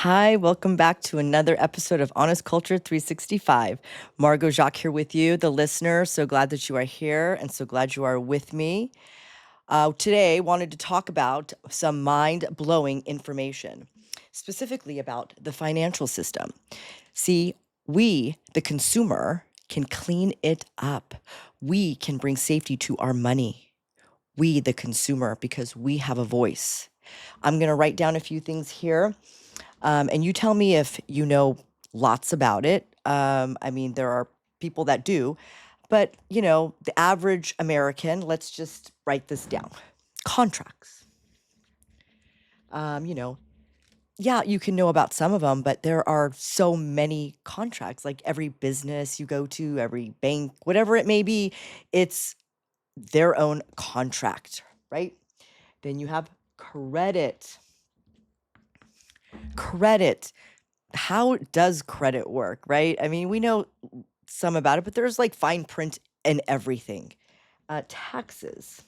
Hi, welcome back to another episode of Honest Culture 365. Margot Jacques here with you, the listener. So glad that you are here and so glad you are with me. Today, wanted to talk about some mind-blowing information, specifically about the financial system. See, we, the consumer, can clean it up. We can bring safety to our money. We, the consumer, because we have a voice. I'm going to write down a few things here, and you tell me if you know lots about it. I mean, there are people that do, but the average American, let's just write this down. Contracts. Um, you know, yeah, you can know about some of them, but there are so many contracts. Like every business you go to, every bank, whatever it may be, it's their own contract, right? Then you have credit. Credit. How does credit work, right? I mean, we know some about it, but there's like fine print and everything. Taxes.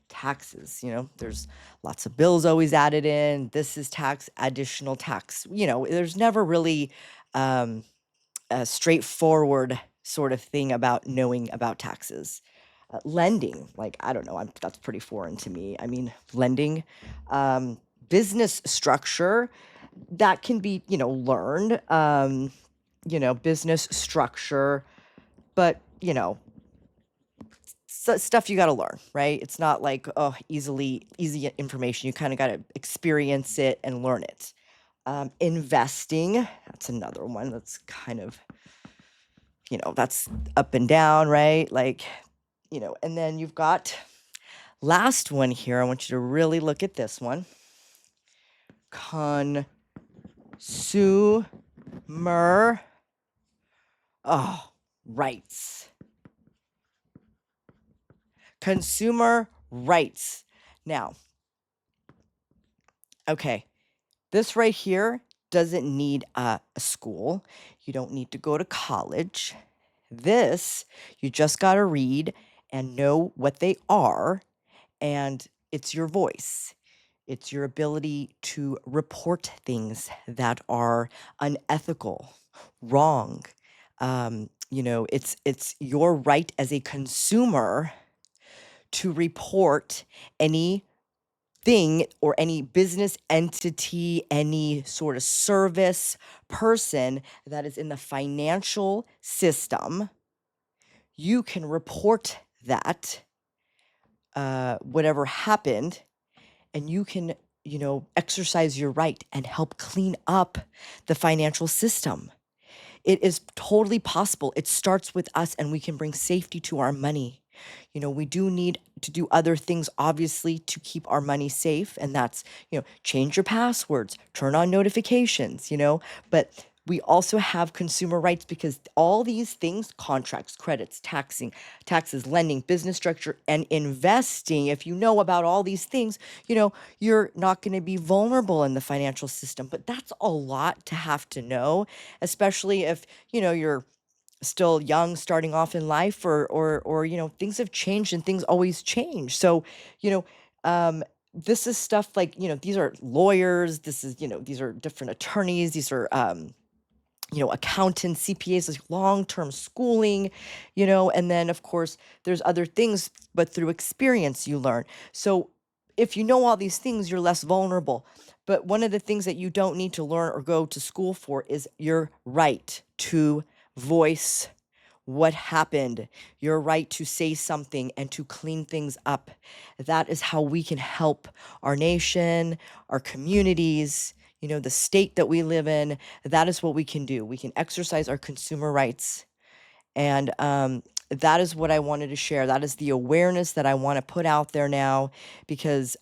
Taxes, there's lots of bills always added in. This is tax, additional tax. There's never really um, a straightforward sort of thing about knowing about taxes. Lending, like, I don't know, that's pretty foreign to me. I mean, lending, um, business structure, that can be, learned, business structure, but, stuff you got to learn, right? It's not like, oh, easy information. You kind of got to experience it and learn it. Investing, that's another one that's kind of, that's up and down, right? Like, and then you've got last one here. I want you to really look at this one. Consumer. Oh, rights. Consumer rights. Now, okay, this right here doesn't need a school. You don't need to go to college. This, you just got to read and know what they are, and it's your voice. It's your ability to report things that are unethical, wrong. It's your right as a consumer to report anything or any business entity, any sort of service person that is in the financial system. You can report that, whatever happened, and you can, exercise your right and help clean up the financial system. It is totally possible. It starts with us, and we can bring safety to our money. We do need to do other things, obviously, to keep our money safe. And that's, change your passwords, turn on notifications, but we also have consumer rights because all these things, contracts, credits, taxes, lending, business structure, and investing, if you know about all these things, you're not going to be vulnerable in the financial system. But that's a lot to have to know, especially if, you're still young, starting off in life, or things have changed and things always change. So, you know, this is stuff like, these are lawyers, these are different attorneys, these are accountants, CPAs, like long-term schooling, and then of course there's other things, but through experience you learn. So if you know all these things, you're less vulnerable. But one of the things that you don't need to learn or go to school for is your right to voice what happened, your right to say something and to clean things up. That is how we can help our nation, our communities, the state that we live in. That is what we can do. We can exercise our consumer rights. And that is what I wanted to share. That is the awareness that I want to put out there now, because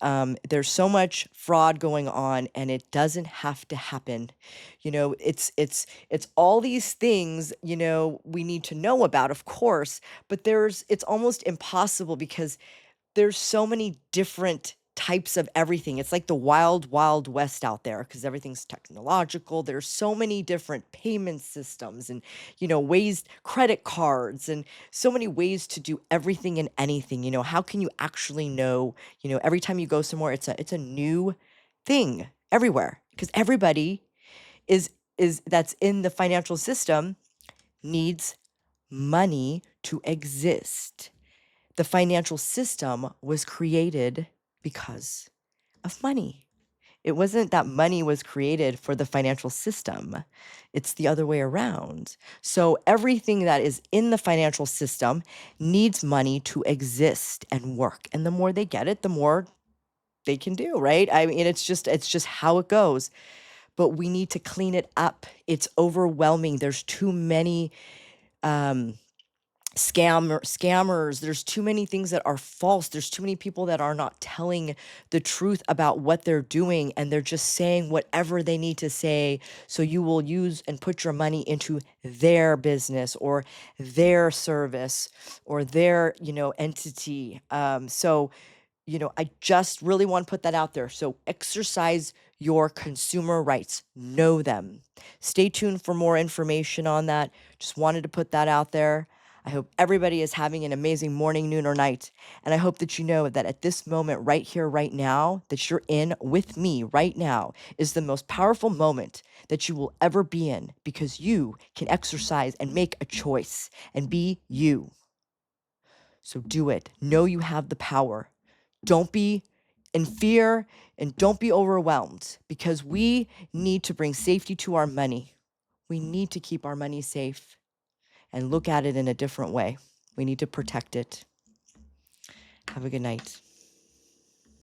there's so much fraud going on, and it doesn't have to happen. It's all these things, we need to know about, of course, but it's almost impossible because there's so many different types of everything. It's like the wild, wild west out there because everything's technological. There's so many different payment systems and, ways, credit cards, and so many ways to do everything and anything. How can you actually know, every time you go somewhere, it's a new thing everywhere. because everybody is that's in the financial system needs money to exist. The financial system was created because of money. It wasn't that money was created for the financial system. It's the other way around. So everything that is in the financial system needs money to exist and work. And the more they get it, the more they can do, right? I mean, it's just how it goes. But we need to clean it up. It's overwhelming. There's too many um scammers. There's too many things that are false. There's too many people that are not telling the truth about what they're doing, and they're just saying whatever they need to say, so you will use and put your money into their business or their service or their entity. I just really want to put that out there. So exercise your consumer rights, know them. Stay tuned for more information on that. Just wanted to put that out there. I hope everybody is having an amazing morning, noon, or night. And I hope that you know that at this moment, right here, right now, that you're in with me right now is the most powerful moment that you will ever be in, because you can exercise and make a choice and be you. So do it. Know you have the power. Don't be in fear and don't be overwhelmed, because we need to bring safety to our money. We need to keep our money safe and look at it in a different way. We need to protect it. Have a good night.